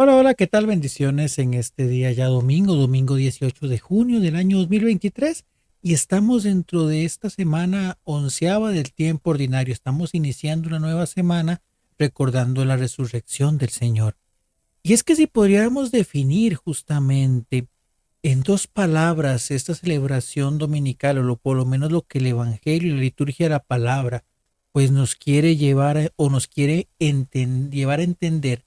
Hola, hola, ¿qué tal? Bendiciones en este día ya domingo 18 de junio del año 2023 y estamos dentro de esta semana onceava del tiempo ordinario. Estamos iniciando una nueva semana recordando la resurrección del Señor. Y es que si podríamos definir justamente en dos palabras esta celebración dominical por lo menos lo que el Evangelio y la liturgia de la palabra pues nos quiere llevar o nos quiere llevar a entender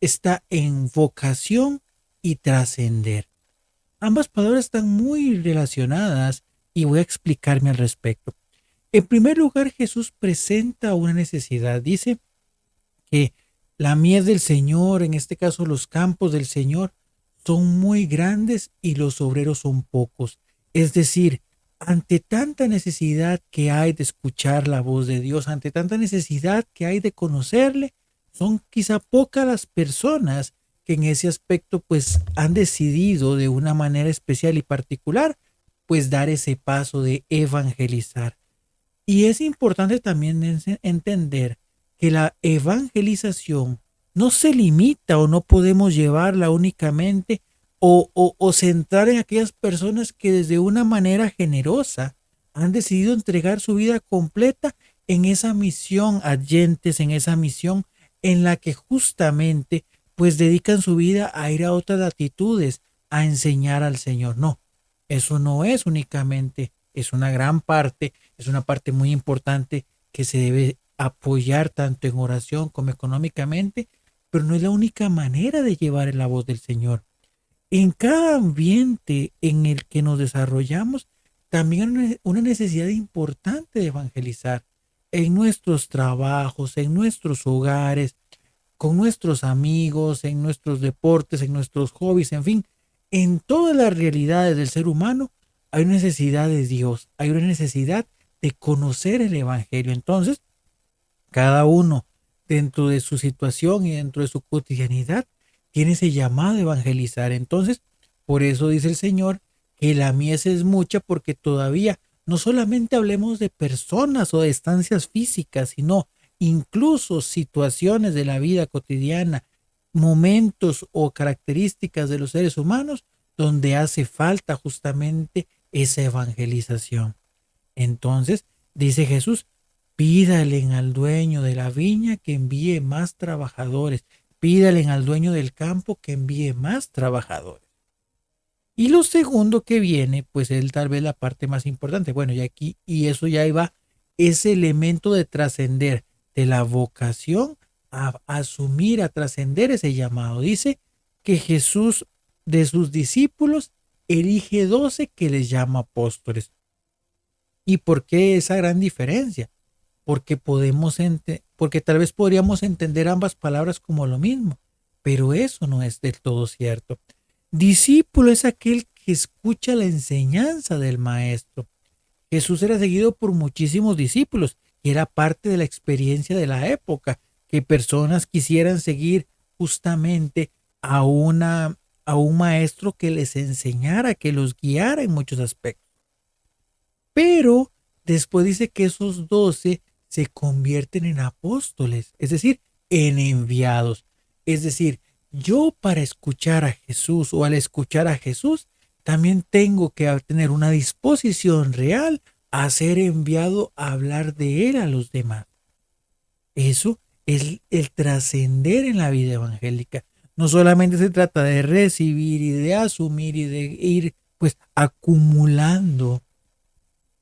está en vocación y trascender. Ambas palabras están muy relacionadas y voy a explicarme al respecto. En primer lugar, Jesús presenta una necesidad. Dice que la mies del Señor, en este caso los campos del Señor, son muy grandes y los obreros son pocos. Es decir, ante tanta necesidad que hay de escuchar la voz de Dios, ante tanta necesidad que hay de conocerle, son quizá pocas las personas que en ese aspecto pues han decidido de una manera especial y particular pues dar ese paso de evangelizar. Y es importante también entender que la evangelización no se limita o no podemos llevarla únicamente o centrar en aquellas personas que desde una manera generosa han decidido entregar su vida completa en esa misión adyentes, en esa misión en la que justamente pues dedican su vida a ir a otras latitudes, a enseñar al Señor. No, eso no es únicamente, es una gran parte, es una parte muy importante que se debe apoyar tanto en oración como económicamente, pero no es la única manera de llevar la voz del Señor. En cada ambiente en el que nos desarrollamos, también hay una necesidad importante de evangelizar en nuestros trabajos, en nuestros hogares, con nuestros amigos, en nuestros deportes, en nuestros hobbies, en fin, en todas las realidades del ser humano hay una necesidad de Dios, hay una necesidad de conocer el Evangelio. Entonces, cada uno dentro de su situación y dentro de su cotidianidad tiene ese llamado a evangelizar. Entonces, por eso dice el Señor que la mies es mucha porque todavía no solamente hablemos de personas o de estancias físicas, sino incluso situaciones de la vida cotidiana, momentos o características de los seres humanos donde hace falta justamente esa evangelización. Entonces, dice Jesús, pídale al dueño de la viña que envíe más trabajadores. Pídale al dueño del campo que envíe más trabajadores. Y lo segundo que viene, pues es tal vez la parte más importante. Bueno, y aquí, y eso ya iba, ese elemento de trascender, de la vocación a asumir, a trascender ese llamado. Dice que Jesús de sus discípulos elige 12 que les llama apóstoles. ¿Y por qué esa gran diferencia? Porque porque tal vez podríamos entender ambas palabras como lo mismo, pero eso no es del todo cierto. Discípulo es aquel que escucha la enseñanza del maestro. Jesús era seguido por muchísimos discípulos y era parte de la experiencia de la época que personas quisieran seguir justamente a a un maestro que les enseñara, que los guiara en muchos aspectos. Pero después dice que esos 12 se convierten en apóstoles, es decir, en enviados. Es decir, yo para escuchar a Jesús o al escuchar a Jesús, también tengo que tener una disposición real a ser enviado a hablar de Él a los demás. Eso es el trascender en la vida evangélica. No solamente se trata de recibir y de asumir y de ir pues acumulando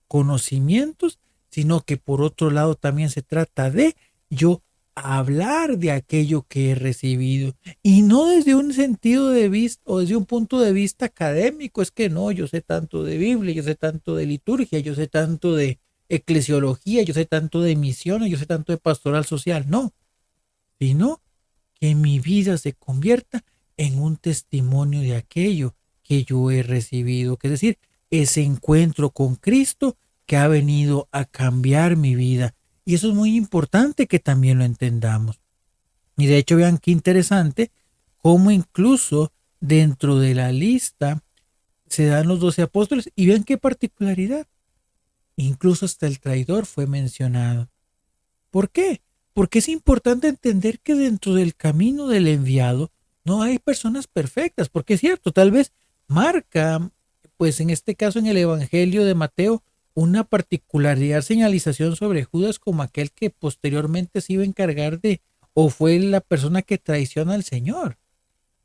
conocimientos, sino que por otro lado también se trata de yo hablar de aquello que he recibido y no desde un sentido de vista o desde un punto de vista académico, es que no, yo sé tanto de Biblia, yo sé tanto de liturgia, yo sé tanto de eclesiología, yo sé tanto de misiones, yo sé tanto de pastoral social, no, sino que mi vida se convierta en un testimonio de aquello que yo he recibido, que es decir, ese encuentro con Cristo que ha venido a cambiar mi vida. Y eso es muy importante que también lo entendamos. Y de hecho vean qué interesante cómo incluso dentro de la lista se dan los 12 apóstoles y vean qué particularidad. Incluso hasta el traidor fue mencionado. ¿Por qué? Porque es importante entender que dentro del camino del enviado No hay personas perfectas, porque es cierto, tal vez marca, pues en este caso en el Evangelio de Mateo, una particularidad señalización sobre Judas como aquel que posteriormente se iba a encargar de, o fue la persona que traiciona al Señor.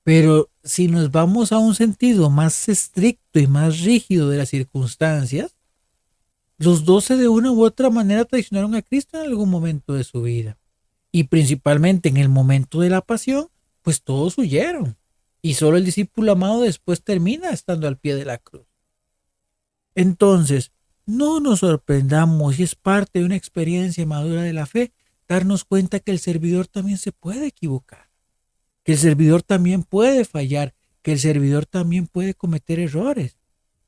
Pero si nos vamos a un sentido más estricto y más rígido de las circunstancias, los 12 de una u otra manera traicionaron a Cristo en algún momento de su vida. Y principalmente en el momento de la pasión, pues todos huyeron. Y solo el discípulo amado después termina estando al pie de la cruz. Entonces, no nos sorprendamos, y es parte de una experiencia madura de la fe, darnos cuenta que el servidor también se puede equivocar, que el servidor también puede fallar, que el servidor también puede cometer errores.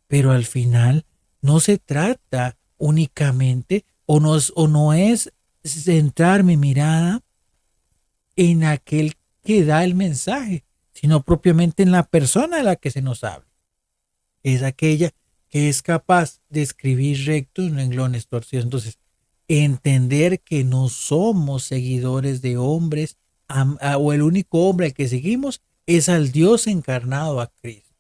Pero al final no se trata únicamente o no es centrar mi mirada en aquel que da el mensaje, sino propiamente en la persona a la que se nos habla. Es aquella que es capaz de escribir recto en renglones torcidos. Entonces, entender que no somos seguidores de hombres o el único hombre al que seguimos es al Dios encarnado, a Cristo.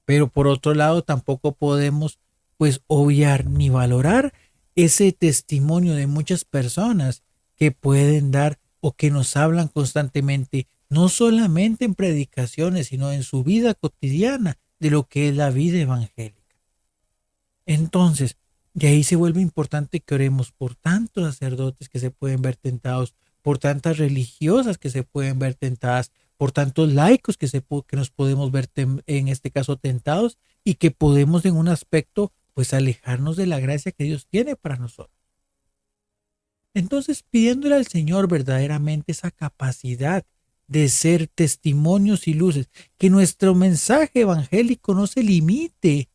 Pero por otro lado, tampoco podemos pues obviar ni valorar ese testimonio de muchas personas que pueden dar o que nos hablan constantemente, no solamente en predicaciones, sino en su vida cotidiana de lo que es la vida evangélica. Entonces, de ahí se vuelve importante que oremos por tantos sacerdotes que se pueden ver tentados, por tantas religiosas que se pueden ver tentadas, por tantos laicos que nos podemos ver en este caso tentados y que podemos en un aspecto pues alejarnos de la gracia que Dios tiene para nosotros. Entonces, pidiéndole al Señor verdaderamente esa capacidad de ser testimonios y luces, que nuestro mensaje evangélico no se limite,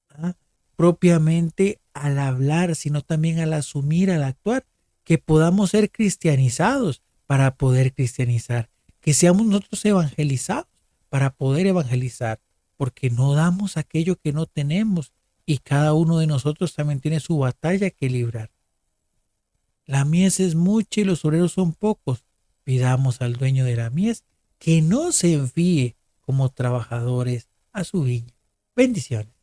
¿ah?, propiamente al hablar, sino también al asumir, al actuar, que podamos ser cristianizados para poder cristianizar, que seamos nosotros evangelizados para poder evangelizar, porque no damos aquello que no tenemos y cada uno de nosotros también tiene su batalla que librar. La mies es mucha y los obreros son pocos. Pidamos al dueño de la mies que no se envíe como trabajadores a su viña. Bendiciones.